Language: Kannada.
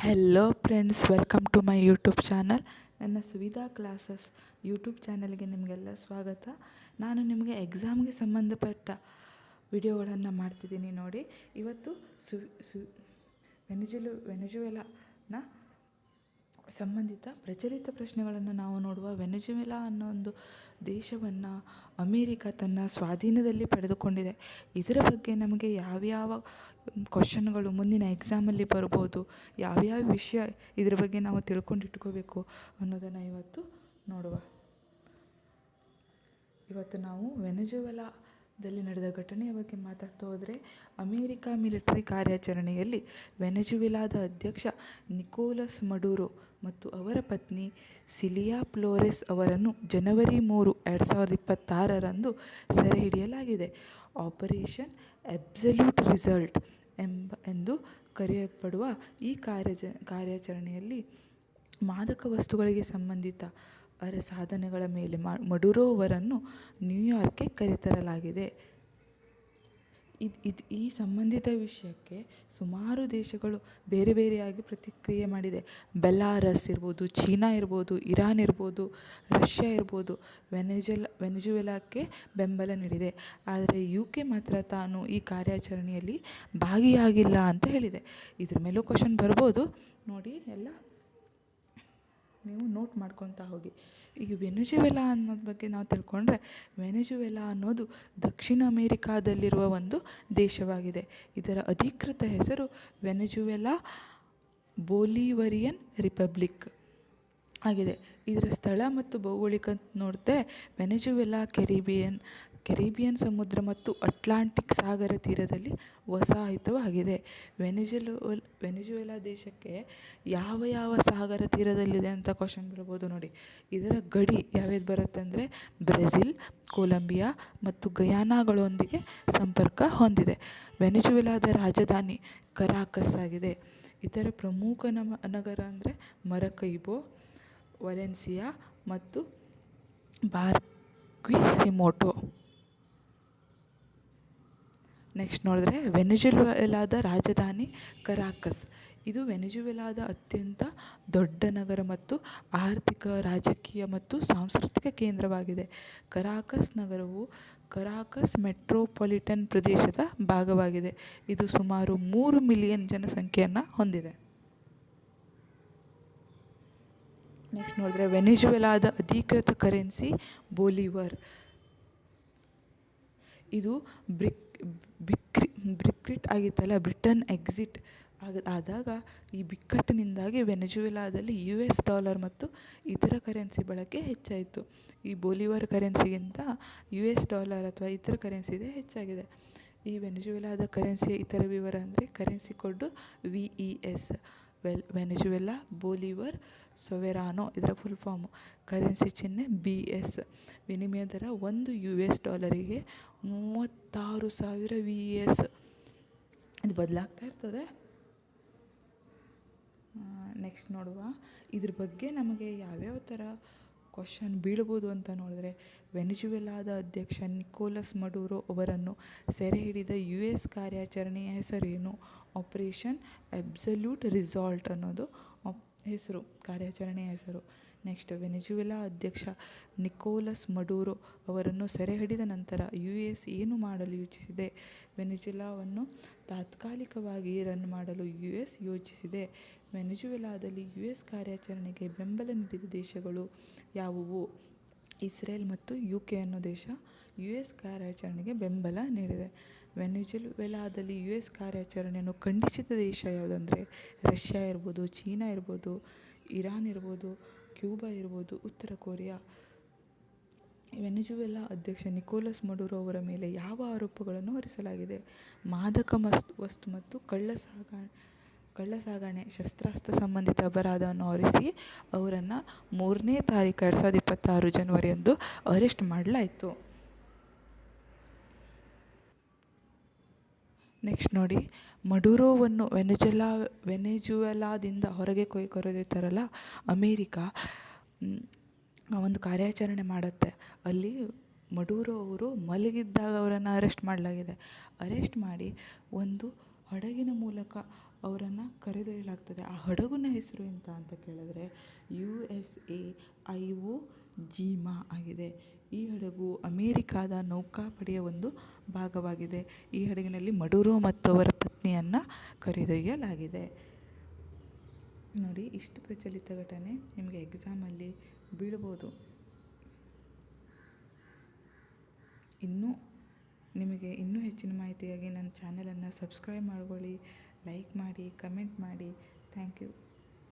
Hello friends, welcome to my YouTube channel. ನನ್ನ ಸುವಿಧಾ ಕ್ಲಾಸಸ್ ಯೂಟ್ಯೂಬ್ ಚಾನಲ್ಗೆ ನಿಮಗೆಲ್ಲ ಸ್ವಾಗತ. ನಾನು ನಿಮಗೆ ಎಕ್ಸಾಮ್ಗೆ ಸಂಬಂಧಪಟ್ಟ ವಿಡಿಯೋಗಳನ್ನು ಮಾಡ್ತಿದ್ದೀನಿ ನೋಡಿ. ಇವತ್ತು ವೆನೆಜುವೆಲಾನ ಸಂಬಂಧಿತ ಪ್ರಚಲಿತ ಪ್ರಶ್ನೆಗಳನ್ನು ನಾವು ನೋಡುವ. ವೆನೆಜುವೆಲಾ ಅನ್ನೋ ಒಂದು ದೇಶವನ್ನು ಅಮೇರಿಕ ತನ್ನ ಸ್ವಾಧೀನದಲ್ಲಿ ಪಡೆದುಕೊಂಡಿದೆ. ಇದರ ಬಗ್ಗೆ ನಮಗೆ ಯಾವ್ಯಾವ ಕ್ವಶನ್ಗಳು ಮುಂದಿನ ಎಕ್ಸಾಮಲ್ಲಿ ಬರ್ಬೋದು, ಯಾವ್ಯಾವ ವಿಷಯ ಇದ್ರ ಬಗ್ಗೆ ನಾವು ತಿಳ್ಕೊಂಡಿಟ್ಕೋಬೇಕು ಅನ್ನೋದನ್ನು ಇವತ್ತು ನೋಡುವ. ಇವತ್ತು ನಾವು ವೆನೆಜುವೆಲಾದಲ್ಲಿ ನಡೆದ ಘಟನೆಯ ಬಗ್ಗೆ ಮಾತಾಡ್ತಾ ಹೋದರೆ, ಅಮೇರಿಕ ಮಿಲಿಟರಿ ಕಾರ್ಯಾಚರಣೆಯಲ್ಲಿ ವೆನೆಜುವೆಲಾದ ಅಧ್ಯಕ್ಷ ನಿಕೋಲಸ್ ಮಡುರೋ ಮತ್ತು ಅವರ ಪತ್ನಿ ಸಿಲಿಯಾ ಫ್ಲೋರೆಸ್ ಅವರನ್ನು ಜನವರಿ 3, 2026ರಂದು ಸೆರೆ ಹಿಡಿಯಲಾಗಿದೆ. ಆಪರೇಷನ್ ಅಬ್ಸಲ್ಯೂಟ್ ರಿಸಲ್ಟ್ ಎಂದು ಕರೆಯಲ್ಪಡುವ ಈ ಕಾರ್ಯಾಚರಣೆಯಲ್ಲಿ ಮಾದಕ ವಸ್ತುಗಳಿಗೆ ಸಂಬಂಧಿತ ಸಾಧನೆಗಳ ಮೇಲೆ ಮಡುರೋ ಅವರನ್ನು ನ್ಯೂಯಾರ್ಕ್ಗೆ ಕರೆತರಲಾಗಿದೆ. ಈ ಸಂಬಂಧಿತ ವಿಷಯಕ್ಕೆ ಸುಮಾರು ದೇಶಗಳು ಬೇರೆ ಬೇರೆಯಾಗಿ ಪ್ರತಿಕ್ರಿಯೆ ಮಾಡಿದೆ. ಬೆಲಾರಸ್ ಇರ್ಬೋದು, ಚೀನಾ ಇರ್ಬೋದು, ಇರಾನ್ ಇರ್ಬೋದು, ರಷ್ಯಾ ಇರ್ಬೋದು ವೆನೆಜುವೆಲಾಕ್ಕೆ ಬೆಂಬಲ ನೀಡಿದೆ. ಆದರೆ UK ಮಾತ್ರ ತಾನು ಈ ಕಾರ್ಯಾಚರಣೆಯಲ್ಲಿ ಭಾಗಿಯಾಗಿಲ್ಲ ಅಂತ ಹೇಳಿದೆ. ಇದ್ರ ಮೇಲೂ ಕ್ವಶನ್ ಬರ್ಬೋದು ನೋಡಿ, ಎಲ್ಲ ನೀವು ನೋಟ್ ಮಾಡ್ಕೊತಾ ಹೋಗಿ. ಈಗ ವೆನೆಜುವೆಲಾ ಅನ್ನೋದ್ರ ಬಗ್ಗೆ ನಾವು ತಿಳ್ಕೊಂಡ್ರೆ, ವೆನೆಜುವೆಲಾ ಅನ್ನೋದು ದಕ್ಷಿಣ ಅಮೇರಿಕಾದಲ್ಲಿರುವ ಒಂದು ದೇಶವಾಗಿದೆ. ಇದರ ಅಧಿಕೃತ ಹೆಸರು ವೆನೆಜುವೆಲಾ ಬೋಲಿವರಿಯನ್ ರಿಪಬ್ಲಿಕ್ ಆಗಿದೆ. ಇದರ ಸ್ಥಳ ಮತ್ತು ಭೌಗೋಳಿಕ ನೋಡಿದ್ರೆ, ವೆನೆಜುವೆಲಾ ಕೆರಿಬಿಯನ್ ಸಮುದ್ರ ಮತ್ತು ಅಟ್ಲಾಂಟಿಕ್ ಸಾಗರ ತೀರದಲ್ಲಿ ವಸಾಹತುವಾಗಿದೆ. ವೆನೆಜುವೆಲಾ ದೇಶಕ್ಕೆ ಯಾವ ಸಾಗರ ತೀರದಲ್ಲಿದೆ ಅಂತ ಕ್ವಶನ್ ಬರ್ಬೋದು ನೋಡಿ. ಇದರ ಗಡಿ ಯಾವ್ಯಾವ್ದು ಬರುತ್ತೆ ಅಂದರೆ, ಬ್ರೆಜಿಲ್, ಕೊಲಂಬಿಯಾ ಮತ್ತು ಗಯಾನಾಗಳೊಂದಿಗೆ ಸಂಪರ್ಕ ಹೊಂದಿದೆ. ವೆನೆಜುವೆಲಾದ ರಾಜಧಾನಿ ಕರಾಕಸ್ ಆಗಿದೆ. ಇತರ ಪ್ರಮುಖ ನಗರ ಅಂದರೆ ಮರಕೈಬೋ, ವಲೆನ್ಸಿಯಾ ಮತ್ತು ಬಾರ್ಕ್ವಿಸಿಮೋಟೋ. ನೆಕ್ಸ್ಟ್ ನೋಡಿದ್ರೆ, ವೆನೆಜುವೆಲಾದ ರಾಜಧಾನಿ ಕರಾಕಸ್. ಇದು ವೆನೆಜುವೆಲಾದ ಅತ್ಯಂತ ದೊಡ್ಡ ನಗರ ಮತ್ತು ಆರ್ಥಿಕ, ರಾಜಕೀಯ ಮತ್ತು ಸಾಂಸ್ಕೃತಿಕ ಕೇಂದ್ರವಾಗಿದೆ. ಕರಾಕಸ್ ನಗರವು ಕರಾಕಸ್ ಮೆಟ್ರೋಪಾಲಿಟನ್ ಪ್ರದೇಶದ ಭಾಗವಾಗಿದೆ. ಇದು ಸುಮಾರು 3 ಮಿಲಿಯನ್ ಜನಸಂಖ್ಯೆಯನ್ನು ಹೊಂದಿದೆ. ನೆಕ್ಸ್ಟ್ ನೋಡಿದ್ರೆ, ವೆನೆಜುವೆಲಾದ ಅಧಿಕೃತ ಕರೆನ್ಸಿ ಬೋಲಿವರ್. ಇದು ಬ್ರೆಕ್ಸಿಟ್ ಆಗಿತ್ತಲ್ಲ, ಬ್ರಿಟನ್ ಎಕ್ಸಿಟ್ ಆದಾಗ ಈ ಬಿಕ್ಕಟ್ಟಿನಿಂದಾಗಿ ವೆನೆಜುವೆಲಾದಲ್ಲಿ US ಡಾಲರ್ ಮತ್ತು ಇತರ ಕರೆನ್ಸಿ ಬಳಕೆ ಹೆಚ್ಚಾಯಿತು. ಈ ಬೋಲಿವರ್ ಕರೆನ್ಸಿಗಿಂತ US ಡಾಲರ್ ಅಥವಾ ಇತರ ಕರೆನ್ಸಿದೆ ಹೆಚ್ಚಾಗಿದೆ. ಈ ವೆನೆಜುವೆಲಾದ ಕರೆನ್ಸಿಯ ಇತರ ವಿವರ ಅಂದರೆ, ಕರೆನ್ಸಿ ಕೋಡ್ VES, ವೆನೆಜುವೆಲಾ ಬೋಲಿವರ್ ಸೊವೆರಾನೋ ಇದರ ಫುಲ್ ಫಾರ್ಮು. ಕರೆನ್ಸಿ ಚಿಹ್ನೆ BS. ವಿನಿಮಯ ದರ 1 US ಡಾಲರಿಗೆ 36,000 VES. ಇದು ಬದಲಾಗ್ತಾ ಇರ್ತದೆ. ನೆಕ್ಸ್ಟ್ ನೋಡುವ, ಇದ್ರ ಬಗ್ಗೆ ನಮಗೆ ಯಾವ್ಯಾವ ಥರ ಕ್ವಶನ್ ಬೀಳ್ಬೋದು ಅಂತ ನೋಡಿದ್ರೆ, ವೆನೆಜುವೆಲಾದ ಅಧ್ಯಕ್ಷ ನಿಕೋಲಸ್ ಮಡುರೋ ಅವರನ್ನು ಸೆರೆ ಹಿಡಿದ US ಕಾರ್ಯಾಚರಣೆಯ ಹೆಸರೇನು? ಆಪರೇಷನ್ ಅಬ್ಸಲ್ಯೂಟ್ ರಿಸಾಲ್ಟ್ ಅನ್ನೋದು ಹೆಸರು, ಕಾರ್ಯಾಚರಣೆಯ ಹೆಸರು. ನೆಕ್ಸ್ಟ್, ವೆನೆಜುವೆಲಾ ಅಧ್ಯಕ್ಷ ನಿಕೋಲಸ್ ಮಡುರೋ ಅವರನ್ನು ಸೆರೆ ಹಿಡಿದ ನಂತರ US ಏನು ಮಾಡಲು ಯೋಚಿಸಿದೆ? ವೆನೆಜುವೆಲಾವನ್ನು ತಾತ್ಕಾಲಿಕವಾಗಿ ರನ್ ಮಾಡಲು US ಯೋಚಿಸಿದೆ. ವೆನೆಜುವೆಲಾದಲ್ಲಿ US ಕಾರ್ಯಾಚರಣೆಗೆ ಬೆಂಬಲ ನೀಡಿದ ದೇಶಗಳು ಯಾವುವು? ಇಸ್ರೇಲ್ ಮತ್ತು UK ಅನ್ನೋ ದೇಶ US ಕಾರ್ಯಾಚರಣೆಗೆ ಬೆಂಬಲ ನೀಡಿದೆ. ವೆನೆಜುವೆಲಾದಲ್ಲಿ US ಕಾರ್ಯಾಚರಣೆಯನ್ನು ಖಂಡಿಸಿದ ದೇಶ ಯಾವುದಂದರೆ, ರಷ್ಯಾ ಇರ್ಬೋದು, ಚೀನಾ ಇರ್ಬೋದು, ಇರಾನ್ ಇರ್ಬೋದು, ಕ್ಯೂಬಾ ಇರ್ಬೋದು, ಉತ್ತರ ಕೊರಿಯಾ. ವೆನೆಜುವೆಲಾ ಅಧ್ಯಕ್ಷ ನಿಕೋಲಸ್ ಮಡುರೋ ಅವರ ಮೇಲೆ ಯಾವ ಆರೋಪಗಳನ್ನು ಹೊರಿಸಲಾಗಿದೆ? ಮಾದಕ ವಸ್ತು ಮತ್ತು ಕಳ್ಳಸಾಗಣೆ ಶಸ್ತ್ರಾಸ್ತ್ರ ಸಂಬಂಧಿತ ಅಪರಾಧವನ್ನು ಹೊರಿಸಿ ಅವರನ್ನು 3ನೇ ತಾರೀಕು 2026 ಜನವರಿಯಂದು ಅರೆಸ್ಟ್ ಮಾಡಲಾಯಿತು. ನೆಕ್ಸ್ಟ್ ನೋಡಿ, ಮಡುರೋವನ್ನು ವೆನೆಜುವೆಲಾದಿಂದ ಹೊರಗೆ ಕರೆದೊಯ್ತಾರಲ್ಲ ಅಮೇರಿಕ, ಒಂದು ಕಾರ್ಯಾಚರಣೆ ಮಾಡುತ್ತೆ. ಅಲ್ಲಿ ಮಡುರೋ ಅವರು ಮಲಗಿದ್ದಾಗ ಅವರನ್ನು ಅರೆಸ್ಟ್ ಮಾಡಲಾಗಿದೆ. ಅರೆಸ್ಟ್ ಮಾಡಿ ಒಂದು ಹಡಗಿನ ಮೂಲಕ ಅವರನ್ನು ಕರೆದೊಯ್ಯಲಾಗ್ತದೆ. ಆ ಹಡಗಿನ ಹೆಸರು ಎಂತ ಅಂತ ಕೇಳಿದ್ರೆ USA ಐವೋ ಜೀಮಾ ಆಗಿದೆ. ಈ ಹಡಗು ಅಮೇರಿಕಾದ ನೌಕಾಪಡೆಯ ಒಂದು ಭಾಗವಾಗಿದೆ. ಈ ಹಡಗಿನಲ್ಲಿ ಮಡುರೋ ಮತ್ತು ಅವರ ಪತ್ನಿಯನ್ನು ಕರೆದೊಯ್ಯಲಾಗಿದೆ. ನೋಡಿ, ಇಷ್ಟು ಪ್ರಚಲಿತ ಘಟನೆ ನಿಮಗೆ ಎಕ್ಸಾಮಲ್ಲಿ ಬೀಳ್ಬೋದು. ನಿಮಗೆ ಇನ್ನೂ ಹೆಚ್ಚಿನ ಮಾಹಿತಿಯಾಗಿ ನನ್ನ ಚಾನಲನ್ನು ಸಬ್ಸ್ಕ್ರೈಬ್ ಮಾಡ್ಕೊಳ್ಳಿ, ಲೈಕ್ ಮಾಡಿ, ಕಮೆಂಟ್ ಮಾಡಿ. Thank you.